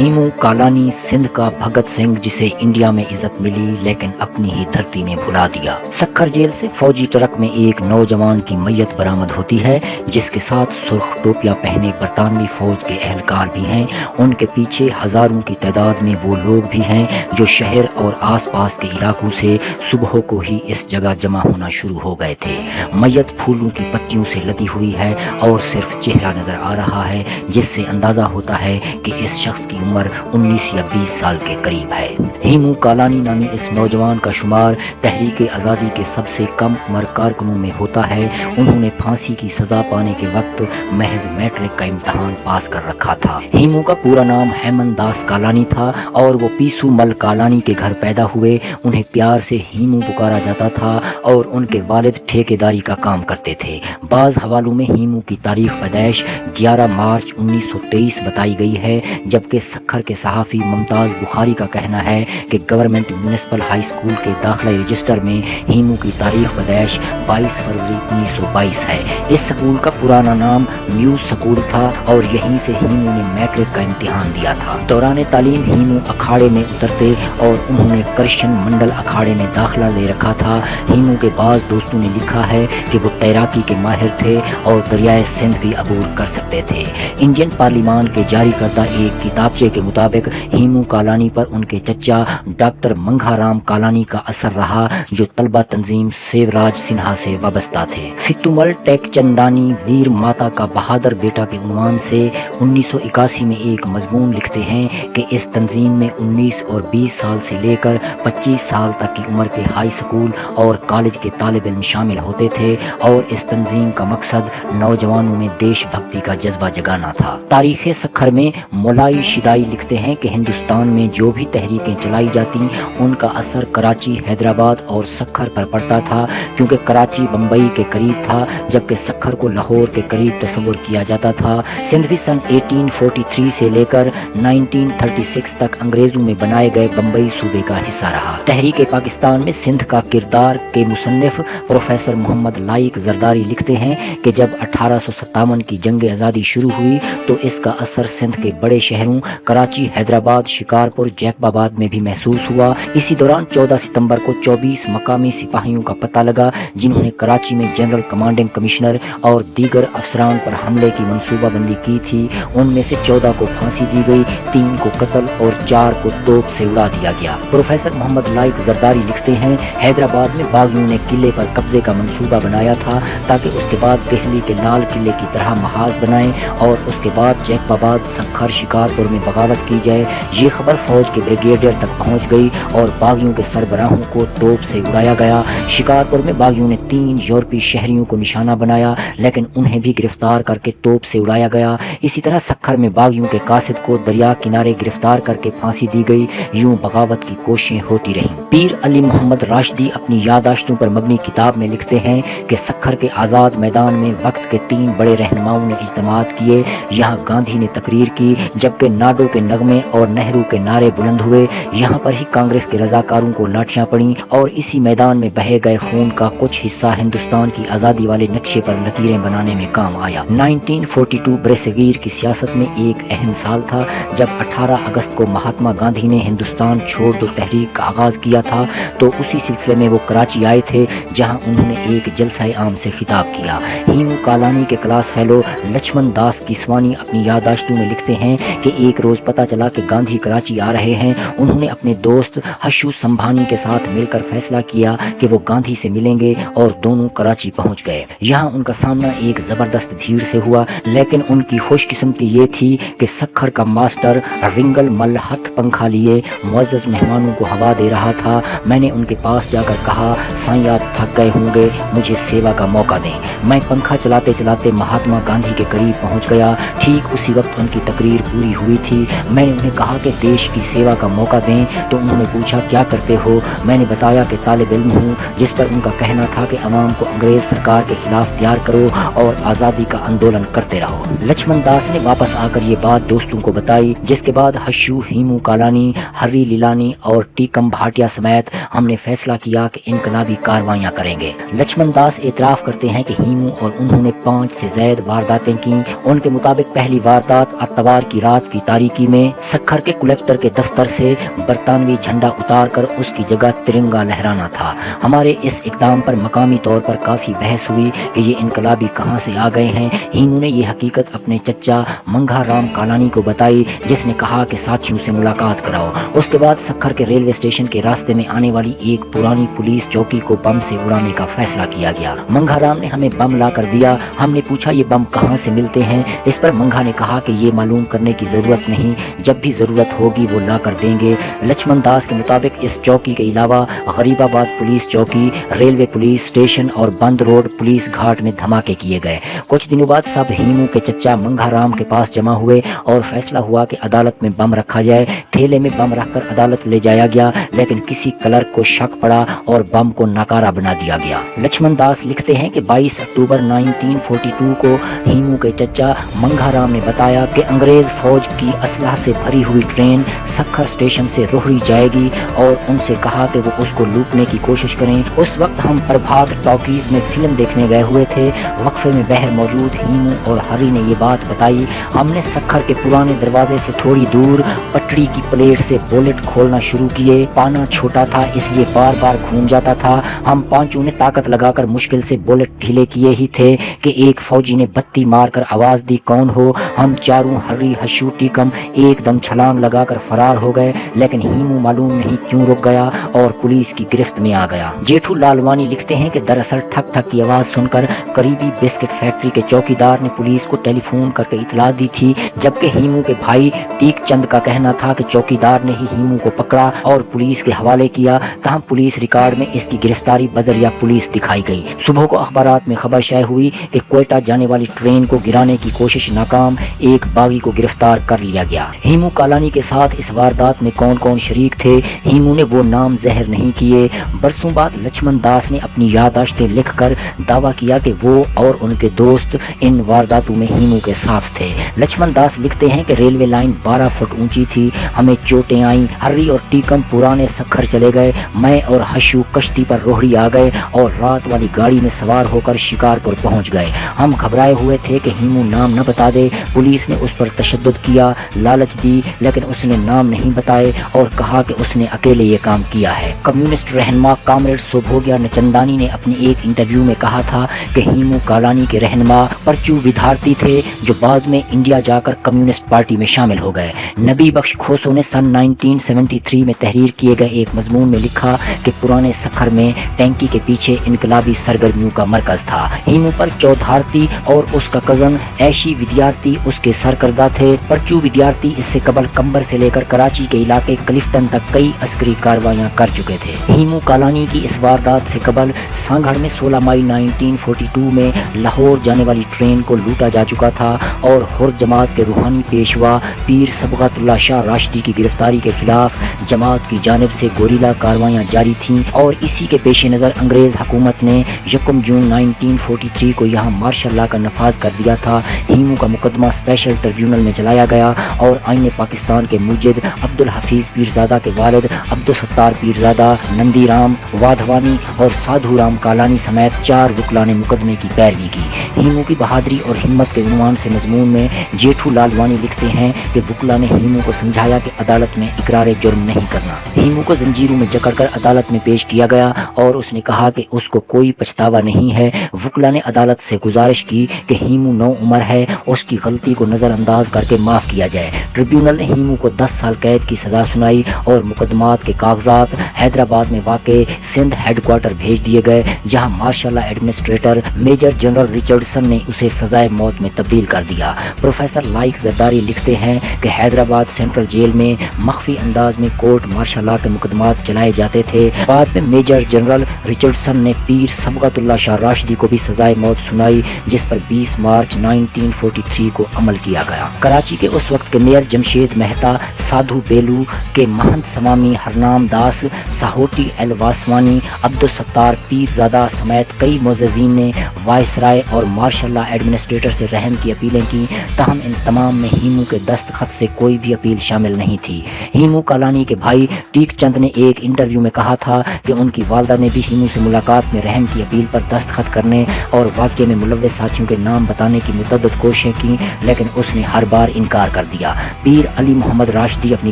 हीमू कालानी सिंध का भगत सिंह, जिसे इंडिया में इज्जत मिली लेकिन अपनी ही धरती ने भुला दिया। सक्खर जेल से फौजी ट्रक में एक नौजवान की मैयत बरामद होती है, जिसके साथ सुर्ख टोपियां पहने बरतानवी फौज के एहलकार भी हैं। उनके पीछे हजारों की तादाद में वो लोग भी हैं जो शहर और आसपास के इलाकों से सुबह को ही इस जगह जमा होना शुरू हो गए थे। मैयत फूलों की पत्तियों से लदी हुई है और सिर्फ चेहरा नजर आ रहा है, जिससे अंदाजा होता है कि इस शख्स की उम्र 19 या 20 साल के करीब है। हीमू कालानी नामी इस नौजवान का शुमार तहरीक आज़ादी के सबसे कम उम्र कारकुनों में होता है। उन्होंने फांसी की सजा पाने के वक्त महज मैट्रिक का इम्तहान पास कर रखा था। हीमू का पूरा नाम हेमंत दास कालानी था और वो पीसू मल कालानी के घर पैदा हुए। उन्हें प्यार से हीमू पुकारा जाता था और उनके वालिद ठेकेदारी का काम करते थे। बाज़ हवालों में हीमू की तारीख पैदाइश 11 मार्च 1923 बताई गई है, जबकि सक्खर के सहाफ़ी मुमताज़ बुखारी का कहना है कि गवर्नमेंट म्यूनिसिपल हाई स्कूल के दाखिला रजिस्टर में हीमू की तारीख पैदाइश 22 फरवरी 1922 है। इस स्कूल का पुराना नाम म्यूज स्कूल था और यहीं से हीमू ने मैट्रिक का इम्तिहान दिया था। दौरान तालीम हीमू अखाड़े में उतरते और उन्होंने क्रिश्चियन मंडल अखाड़े में दाखिला ले रखा था। हीमू के बाद दोस्तों ने लिखा है कि वो तैराकी के माहिर थे और दरियाए सिंध भी अबूर कर सकते थे। इंडियन पार्लियामान के जारी करदा एक किताबचे के मुताबिक हीमू कालानी पर उनके चचा डॉक्टर मंघाराम कालानी का असर रहा, जो तलबा तंजीम सेवराज सिन्हा से वाबस्ता थे। फितुमल टेकचंदानी वीर माता का बहादुर बेटा के उन्वान से 1981 में एक मजमून लिखते हैं कि इस तंजीम में 19 और 20 साल से लेकर 25 साल तक की उम्र के हाई स्कूल और कॉलेज के तालिब इल्म शामिल होते थे और इस तंजीम का मकसद नौजवानों में देशभक्ति का जज्बा जगाना था। तारीख सक्खर में मोलाई शिदाई लिखते हैं कि हिंदुस्तान में जो भी तहरीकें चलाई जाती उनका असर कराची, हैदराबाद और सक्खर पर पड़ता था, क्योंकि कराची बम्बई के करीब था जबकि सक्खर को लाहौर के करीब तस्वुर किया जाता था। सिंध भी सन 1843 से लेकर 1936 तक अंग्रेजों में बनाए गए बम्बई सूबे का हिस्सा रहा। तहरीक पाकिस्तान में सिंध का किरदार के मुसन्निफ प्रोफेसर मोहम्मद लाइक जरदारी लिखते हैं कि जब 1857 की जंग आज़ादी शुरू हुई तो इसका असर सिंध के बड़े शहरों कराची, हैदराबाद, शिकारपुर, जैकबाबाद में भी महसूस हुआ। इसी दौरान 14 सितंबर को 24 मकामी सिपाहियों का पता लगा जिन्होंने कराची में जनरल कमांडिंग कमिश्नर और दीगर अफसरान पर हमले की मंसूबाबंदी की थी। उनमें से 14 को फांसी दी गई, 3 को कत्ल और 4 को तोप से उड़ा दिया गया। प्रोफेसर मोहम्मद लाइक जरदारी लिखते हैं, हैदराबाद में बागियों ने किले पर कब्जे का मंसूबा बनाया था ताकि उसके बाद दिल्ली के लाल किले की तरह महाज बनाएं और उसके बाद जैकबाबाद, सक्खर, शिकारपुर में बगावत की जाए। ये खबर फौज के ब्रिगेडियर तक पहुंच गई और बागियों के सरबराहों को तोप से उड़ाया गया। शिकारपुर में बागियों ने 3 यूरोपीय शहरियों को निशाना बनाया, लेकिन उन्हें भी गिरफ्तार करके तोप से उड़ाया गया। इसी तरह सक्खर में बागियों के कासिद को दरिया किनारे गिरफ्तार करके फांसी दी गई। यूं बगावत की कोशिशें होती रहीं। पीर अली मोहम्मद राशिदी अपनी यादाश्तों पर मबनी किताब में लिखते हैं कि सक्खर के आज़ाद मैदान में वक्त के 3 बड़े रहनुमाओं ने इज्तिमात किए। यहाँ गांधी ने तकरीर की, जबकि नाडो के नगमे और नेहरू के नारे बुलंद हुए। यहाँ पर ही कांग्रेस के रजाकारों को लाठियां पड़ी और इसी मैदान में बहे गए खून का कुछ हिस्सा हिंदुस्तान की आज़ादी वाले नक्शे पर लकीरें बनाने में काम आया। 1942 बरसगीर की सियासत में एक अहम साल था जब 18 अगस्त को महात्मा गांधी ने हिंदुस्तान छोड़ दो तहरीक का आगाज किया था। तो उसी सिलसिले में वो कराची आए थे, जहाँ उन्होंने एक जलसा आम से खिताब किया। हीमू कालानी के क्लास फेलो लक्ष्मण दास किसवानी अपनी यादाश्तों में लिखते हैं कि एक रोज पता चला कि गांधी कराची आ रहे हैं। उन्होंने अपने दोस्त हशू संभानी के साथ मिलकर फैसला किया कि वो गांधी से मिलेंगे और दोनों कराची पहुंच गए। यहाँ उनका सामना एक जबरदस्त भीड़ से हुआ, लेकिन उनकी खुशकिस्मती ये थी कि सक्खर का मास्टर रिंगल मल हथ पंखा लिए मुअज़्ज़ज़ मेहमानों को हवा दे रहा था। मैंने उनके पास जाकर कहा, साईं आप थक गए होंगे, मुझे सेवा का मौका दें। मैं पंखा चलाते चलाते महात्मा गांधी के करीब पहुंच गया। ठीक उसी वक्त उनकी तकरीर पूरी हुई थी। मैंने उन्हें कहा कि देश की सेवा का मौका दें, तो उन्होंने पूछा क्या करते हो। मैंने बताया कि तालिब इल्म हूँ, जिस पर उनका कहना था कि अवाम को अंग्रेज सरकार के खिलाफ तैयार करो और आज़ादी का आंदोलन करते रहो। लक्ष्मण दास ने वापस आकर ये बात दोस्तों को बताई, जिसके बाद हशू, हीमू कालानी, हरी लीलानी और टीकम भाटिया समेत हमने फैसला किया कि इनकलाबी कार्रवाइयाँ करेंगे। लक्ष्मण दास एतराफ़ करते हैं कि हीमू और उन्होंने 5 से ज़ायद वारदातें की। उनके मुताबिक पहली वारदात अतवार की रात की तारीकी में सक्खर के कलेक्टर के दफ्तर से बरतानवी झंडा उतार कर उसकी जगह तिरंगा लहराना था। हमारे इस इकदाम पर मकामी तौर पर काफ़ी बहस हुई कि ये इनकलाबी कहाँ से आ गए हैं। हीमू ने ये हकीकत अपने चचा मंघा राम कालानी को बताई, जिसने कहा कि साथियों से मुलाकात कराओ। उसके बाद सक्खर के रेलवे स्टेशन के रास्ते में आने वाली एक पुरानी पुलिस चौकी को बम से उड़ाने का फैसला किया गया। मंघा राम ने हमें बम ला कर दिया। हमने पूछा ये बम कहाँ से मिलते हैं। इस पर मंघा ने कहा कि ये मालूम करने की ज़रूरत नहीं, जब भी ज़रूरत होगी वो ला कर देंगे। लक्ष्मण दास के मुताबिक इस चौकी के अलावा गरीबाबाद पुलिस चौकी, रेलवे पुलिस स्टेशन और बंद रोड पुलिस घाट में धमाके किए गए। कुछ दिनों बाद सब हीमू के चचा मंघा राम के पास जमा हुए और फैसला हुआ कि अदालत में बम रखा जाए। थैले में बम रखकर अदालत ले जाया गया, लेकिन किसी क्लर्क को शक पड़ा और बम को नाकारा बना दिया गया। लक्ष्मण दास लिखते हैं कि 22 अक्टूबर 1942 को हीमू के चचा मंघा राम ने बताया कि अंग्रेज फौज की असलहा से भरी हुई ट्रेन सक्खर स्टेशन से रोहड़ी जाएगी और उनसे कहा कि वो उसको लूटने की कोशिश करें। उस वक्त हम प्रभात टॉकीज में फिल्म देखने गए हुए थे। वक्फे में बाहर मौजूद हीमू और हरी ने ये बात बताई। हमने सक्खर के पुराने दरवाजे से थोड़ी दूर पटरी की प्लेट से बुलेट खोलना शुरू किए। पाना छोटा था इसलिए बार बार घूम जाता था। हम पांचों ने ताकत लगाकर मुश्किल से बुलेट ढीले किए ही थे कि एक फौजी ने बत्ती मारकर आवाज दी, कौन हो। हम चारों हरी हशू टीकम एकदम छलांग लगाकर फरार हो गए, लेकिन हीमू मालूम नहीं क्यों रुक गया और पुलिस की गिरफ्त में आ गया। जेठू लालवानी लिखते हैं कि दरअसल ठक ठक की आवाज सुनकर करीबी बिस्किट फैक्ट्री के चौकीदार ने पुलिस को टेलीफोन करके इतला दी थी, जबकि हीमू के भाई टीक चंद का कहना था कि चौकीदार ने ही हीमू को पकड़ा और पुलिस के हवाले किया। तहाँ पुलिस रिकॉर्ड में इसकी गिरफ्तारी बजरिया पुलिस दिखाई गई। सुबह को अखबारात में खबर शाये हुई कि क्वेटा जाने वाली ट्रेन को गिराने की कोशिश नाकाम, एक बागी को गिरफ्तार कर लिया गया। हीमू कालानी के साथ इस वारदात में कौन कौन शरीक थे, हीमू ने वो नाम ज़हर नहीं किए। बरसों बाद लक्ष्मण दास ने अपनी याददाश्तें लिखकर दावा किया कि वो और उनके दोस्त इन वारदातों में हीमू के साथ थे। लक्ष्मण दास लिखते हैं कि रेलवे लाइन 12 फुट ऊंची थी, हमें चोटें आईं। हर्री और टीकम पुराने सक्खर चले गए। मैं और हशू कश्ती पर रोहड़ी आ गए और रात वाली गाड़ी में सवार होकर शिकारपुर पहुंच गए। हम घबराए हुए थे कि हीमू नाम न बता दे। पुलिस ने उस पर तशद्दुद किया, लालच दी, लेकिन उसने नाम नहीं बताए और कहा कि उसने अकेले ये काम किया है। कम्युनिस्ट रहनुमा कामरेड सुभोगिया नचंदानी ने अपनी एक इंटरव्यू में कहा था कि हीमू कालानी के रहनुमा परचू विद्यार्थी थे जो बाद में इंडिया जाकर कम्युनिस्ट पार्टी में शामिल हो गए। नबी बख्श खोसो ने सन 1973 में तहरीर किए गए एक मजमून में लिखा कि पुराने सक्खर में टैंकी के पीछे इनकलाबी सरगर्मियों का मरकज था। हीमू पर चौधारती और उसका कजन ऐशी विद्यार्थी उसके सरकर्दा थे। परचू विद्यार्थी इससे कबल कंबर से लेकर कराची के इलाके क्लिफ्टन तक कई अस्करी कार्रवाइयां कर चुके थे। हीमू कालानी की इस वारदात से कबल सांगड़ में 16 मई 1942 में लाहौर जाने वाली ट्रेन को लूटा जा चुका था और हुर जमात के रूहानी पेशवा पीर सबगतुल्लाह शाह राशिदी की गिरफ्तारी के खिलाफ जमात की जानिब से गोरिल्ला कार्रवाइयां जारी थीं और इसी के पेश नज़र अंग्रेज़ हुकूमत ने 1 जून 1943 को यहाँ मार्शल लॉ का नफाज कर दिया था। हीमू का मुकदमा स्पेशल ट्रिब्यूनल में चलाया गया और आईन पाकिस्तान के मुजिद अब्दुल हफीज पीरजादा के वालिद अब्दुल सत्तार पीरजादा, नंदी राम वाधवानी और साधु राम कालानी समेत 4 वकला ने मुकदमे की पैरवी की। हीमू की बहादुरी और हिम्मत के उन्वान से मजमून में जेठू लालवानी लिखते हैं कि वकला ने हीमू को समझाया कि अदालत में इकरार जुर्म नहीं करना। हीमू को जंजीरों में जकड़कर अदालत में पेश किया गया और उसने कहा कि उसको कोई पछतावा नहीं है। वकला ने अदालत से गुजारिश की कि हीमू नौ उम्र है, उसकी गलती को नज़रअंदाज करके माफ़ किया जाए। ट्रिब्यूनल ने हीमू को 10 साल कैद की सज़ा सुनाई और मुकदमात के कागजात हैदराबाद में वाक़े सिंध हेडक्वार्टर भेज दिए गए, जहाँ martial law administrator major general Richardson ने उसे सजाए मौत में तब्दील कर दिया। प्रोफेसर लाइक जरदारी लिखते हैं कि हैदराबाद सेंट्रल जेल में मख्फी अंदाज में कोर्ट मार्शल लॉ के मुकदमात चलाए जाते थे। बाद में मेजर जनरल रिचर्डसन ने पीर सबगतुल्लाह शाह राशिदी को भी सजाए मौत सुनाई, जिस पर 20 मार्च 1943 को अमल किया गया। कराची के उस वक्त के मेयर जमशेद मेहता, साधु बेलू के महंत स्वामी हरनाम दास, साहोटी एल वासवानी, अब्दुल सत्तार पीरजादा समेत कई मुअज़्ज़िज़ीन ने वायसराय और मार्शल लॉ एडमिनिस्ट्रेटर से रहम की अपीलें की। तहम इन तमाम में हीमू के दस्तखत से कोई भी अपील शामिल नहीं थी। हीमू कालानी के भाई टीक चंद ने एक इंटरव्यू में कहा था कि उनकी वालदा ने भी हीमू से मुलाकात में रहम की अपील पर दस्तखत करने हैं और वाक़ये में मुलव्वस साथियों के नाम बताने की मुतअद्दिद कोशिशें की, लेकिन उसने हर बार इनकार कर दिया। पीर अली मोहम्मद राशिदी अपनी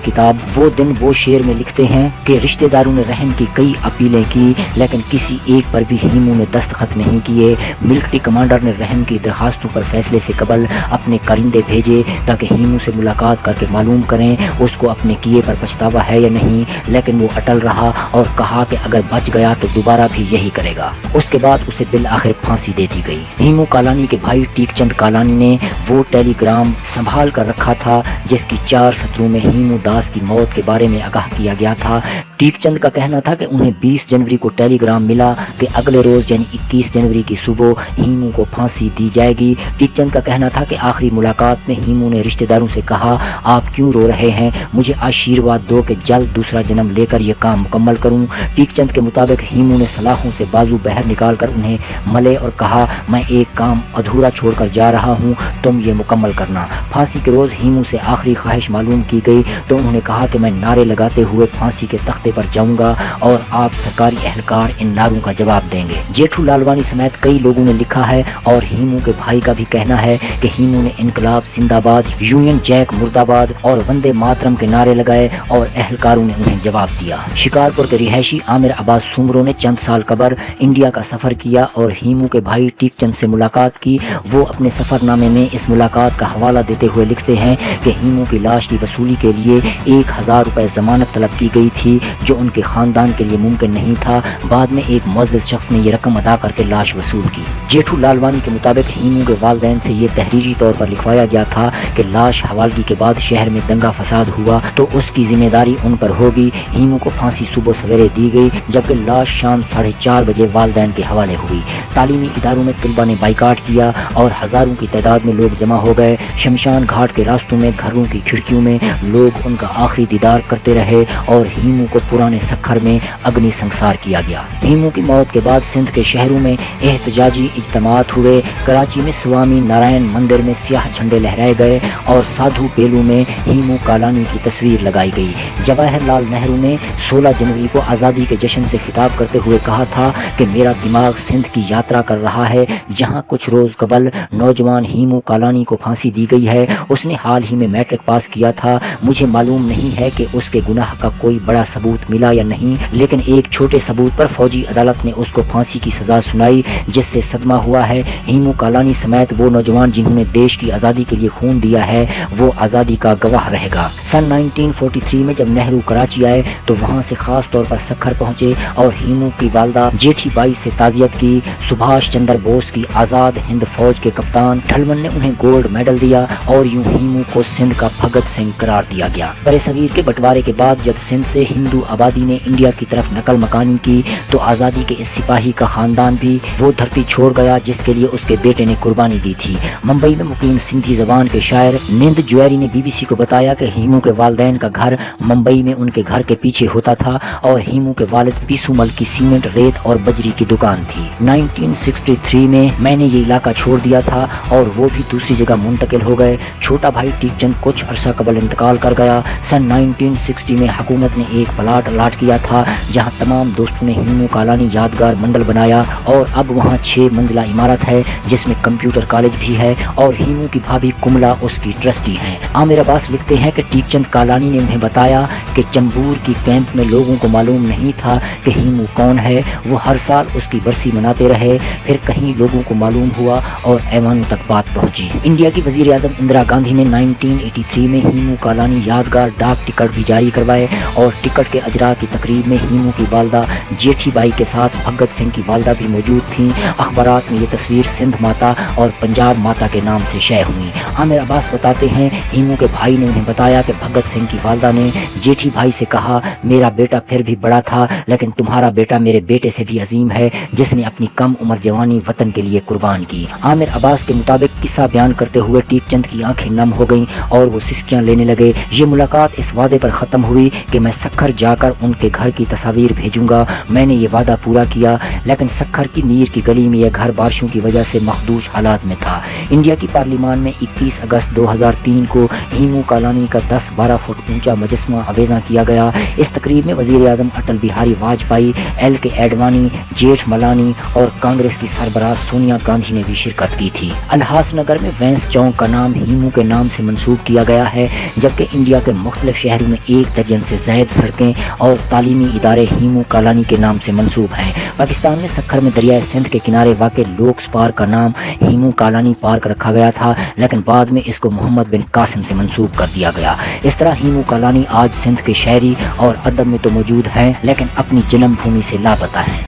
किताब वो दिन वो शेर में लिखते हैं कि रिश्तेदारों ने रहम की कई अपीलें की, लेकिन किसी एक पर भी हीमू ने दस्तखत नहीं किए। मिलिट्री कमांडर ने रहम की दरखास्तों पर फैसले से कबल अपने करिंदे भेजे ताकि हीमू से मुलाकात करके मालूम करें उसको अपने किए पर पछतावा है या नहीं, लेकिन वो अटल रहा और कहा कि अगर बच गया तो दोबारा भी यही करेगा। उसके बाद उसे बिल आखिर फांसी दे दी गई। हीमू कालानी के भाई टीकचंद कालानी ने वो टेलीग्राम संभाल कर रखा था जिसकी 4 सत्रों में हीमू दास की मौत के बारे में आगाह किया गया था। टीकचंद का कहना था कि उन्हें 20 जनवरी को टेलीग्राम मिला कि अगले रोज यानी 21 जनवरी की सुबह हीमू को फांसी दी जाएगी। टीकचंद का कहना था कि आखिरी मुलाकात में हीमू ने रिश्तेदारों से कहा, आप क्यों रो रहे हैं, मुझे आशीर्वाद दो कि जल्द दूसरा जन्म लेकर यह काम मुकम्मल करूं। टीकचंद के मुताबिक हीमू ने सलाखों से बाजू बहर निकालकर उन्हें मले और कहा, मैं एक काम अधूरा छोड़कर जा रहा हूं, तुम ये मुकम्मल करना। फांसी के रोज हीमू से आखिरी ख्वाहिश मालूम की गई तो उन्होंने कहा कि मैं नारे लगाते हुए फांसी के तख्ते पर जाऊंगा और आप सरकारी एहलकार इन नारों का जवाब देंगे। जेठू लालवानी समेत कई लोगों ने लिखा है और हीमू के भाई का भी कहना है कि हीमू ने इनकलाब जिंदाबाद, यूनियन जैक मुर्दाबाद और वंदे मातरम के नारे लगाए और एहलकारों ने उन्हें जवाब दिया। शिकारपुर के रिहायशी आमिर अब्बास सुमरो ने चंद साल कबल इंडिया का सफर किया और हीमू के भाई टीकचंद से मुलाकात की। वो अपने सफरनामे में इस मुलाकात का हवाला देते हुए लिखते हैं कि हीमू की लाश की वसूली के लिए 1000 रुपए जमानत तलब की गई थी जो उनके खानदान के लिए मुमकिन नहीं था। बाद में एक मुअज़्ज़िज़ शख्स ने ये रकम अदा करके लाश वसूल की। जेठू लालवानी के मुताबिक हीमू के वालिदैन से ये तहरीरी तौर पर लिखवाया गया था कि लाश हवालगी के बाद शहर में दंगा फसाद हुआ तो उसकी जिम्मेदारी उन पर होगी। हीमू को फांसी सुबह सवेरे दी गई जबकि लाश शाम 4:30 बजे वालिदैन के हवाले हुई। तालीमी इदारों में तलबा ने बाइकाट किया और हजारों की तादाद में लोग जमा हो गए। शमशान घाट के रास्तों में, घरों की खिड़कियों में लोग उनका आखिरी दीदार करते रहे और हीमू को पुराने सखर में अग्नि संस्कार किया गया। हीमू की मौत के बाद सिंध के शहरों में एहतजाजी इज्तिमात हुए। कराची में स्वामी नारायण मंदिर में सियाह झंडे लहराए गए और साधु बेलू में हीमू कालानी की तस्वीर लगाई गई। जवाहरलाल नेहरू ने 16 जनवरी को आज़ादी के जश्न से खिताब करते हुए कहा था कि मेरा दिमाग सिंध की यात्रा कर रहा है जहां कुछ रोज कबल नौजवान हीमू कालानी को फांसी दी गई है। उसने हाल ही में मैट्रिक पास किया था। मुझे मालूम नहीं है कि उसके गुनाह का कोई बड़ा सबूत मिला या नहीं, लेकिन एक छोटे सबूत पर फौजी अदालत ने उसको फांसी की सजा सुनाई जिससे सदमा हुआ है। हीमू कालानी समेत वो नौजवान जिन्होंने देश की आज़ादी के लिए खून दिया है वो आज़ादी का गवाह रहेगा। सन 1943 में जब नेहरू कराची आए तो वहाँ से खास तौर पर सखर पहुँचे और हीमू की वालदा जेठी बाई से ताज़ियत की। सुभाष चंद्र बोस की आज़ाद हिंद फौज के कप्तान ढलमन ने उन्हें गोल्ड मेडल दिया और यूं हीमू को सिंध का भगत सिंह करार दिया गया। बरे-सगीर के बंटवारे के बाद जब सिंध से हिंदू आबादी ने इंडिया की तरफ नकल मकानी की तो आज़ादी के इस सिपाही का खानदान भी वो धरती छोड़ गया जिसके लिए उसके बेटे ने कुर्बानी दी थी। मुंबई में मुकीम सिंधी जबान के शायर निंद जुएरी ने BBC को बताया कि हीमू के वालिदैन का घर मुंबई में उनके घर के पीछे होता था और हीमू के वालिद पीसूमल की सीमेंट, रेत और बजरी की दुकान थी। 1963 में मैंने ये इलाका छोड़ दिया था और वो भी दूसरी जगह मुंतकिल हो गए। छोटा भाई टीकचंद कुछ अरसा कबल इंतकाल कर गया। सन 1960 में हुकूमत ने एक प्लाट अलाट किया था जहां तमाम दोस्तों ने हीमू कालानी यादगार मंडल बनाया और अब वहां 6 मंजिला इमारत है जिसमें कंप्यूटर कॉलेज भी है और हीमू की भाभी कुमला उसकी ट्रस्टी हैं। आमिर अब्बास लिखते हैं कि टीकचंद कालानी ने उन्हें बताया कि चंबूर की कैंप में लोगों को मालूम नहीं था कि हीमू कौन है। वो हर साल उसकी बरसी मनाते रहे। फिर कहीं लोगों को मालूम हुआ और ऐवानों तक बात पहुंची। इंडिया की वजीर आजम इंदिरा गांधी ने 1983 में हीमू कालानी यादगार डाक टिकट भी जारी करवाए और टिकट के अजरा की तकरीब में हीमू की वालदा जेठी बाई के साथ भगत सिंह की वालदा भी मौजूद थीं। अखबारात में ये तस्वीर सिंध माता और पंजाब माता के नाम से शेयर हुई। आमिर अब्बास बताते हैं हीमू के भाई ने उन्हें बताया कि भगत सिंह की वालदा ने जेठी भाई से कहा, मेरा बेटा फिर भी बड़ा था लेकिन तुम्हारा बेटा मेरे बेटे से भी अजीम है जिसने अपनी कम उम्र जवानी वतन के लिए कुर्बान की। आमिर अब्बास के मुताबिक किस्सा बयान करते हुए टीकचंद की आंखें नम हो गईं और वो सिसकियां लेने लगे। ये मुलाकात इस वादे पर ख़त्म हुई कि मैं सखर जाकर उनके घर की तस्वीर भेजूंगा। मैंने ये वादा पूरा किया, लेकिन सक्खर की नीर की गली में यह घर बारिशों की वजह से मखदूश हालात में था। इंडिया की पार्लियामान में 21 अगस्त 2003 को हीमू कालानी का 10-12 फुट ऊंचा मुजस्समा अवेज़ा किया गया। इस तकरीब में वज़ीर आज़म अटल बिहारी वाजपेयी, LK एडवाणी, जेठ मलानी और कांग्रेस की सरबराह सोनिया गांधी ने भी शिरकत की थी। अल्हास नगर में वैंस चौक का नाम हीमू के नाम से मंसूब किया गया है, जबकि इंडिया के मुख्तलिफ शहरों में 1 दर्जन से ज़ायद सड़कें और तालीमी इदारे हीमू कालानी के नाम से मंसूब हैं। पाकिस्तान में सक्खर में दरियाए सिंध के किनारे वाक़ लोक्स पार्क का नाम हीमू कालानी पार्क रखा गया था, लेकिन बाद में इसको मोहम्मद बिन कासिम से मंसूब कर दिया गया। इस तरह हीमू कालानी आज सिंध के शायरी और अदब में तो मौजूद है, लेकिन अपनी जन्मभूमि से लापता है।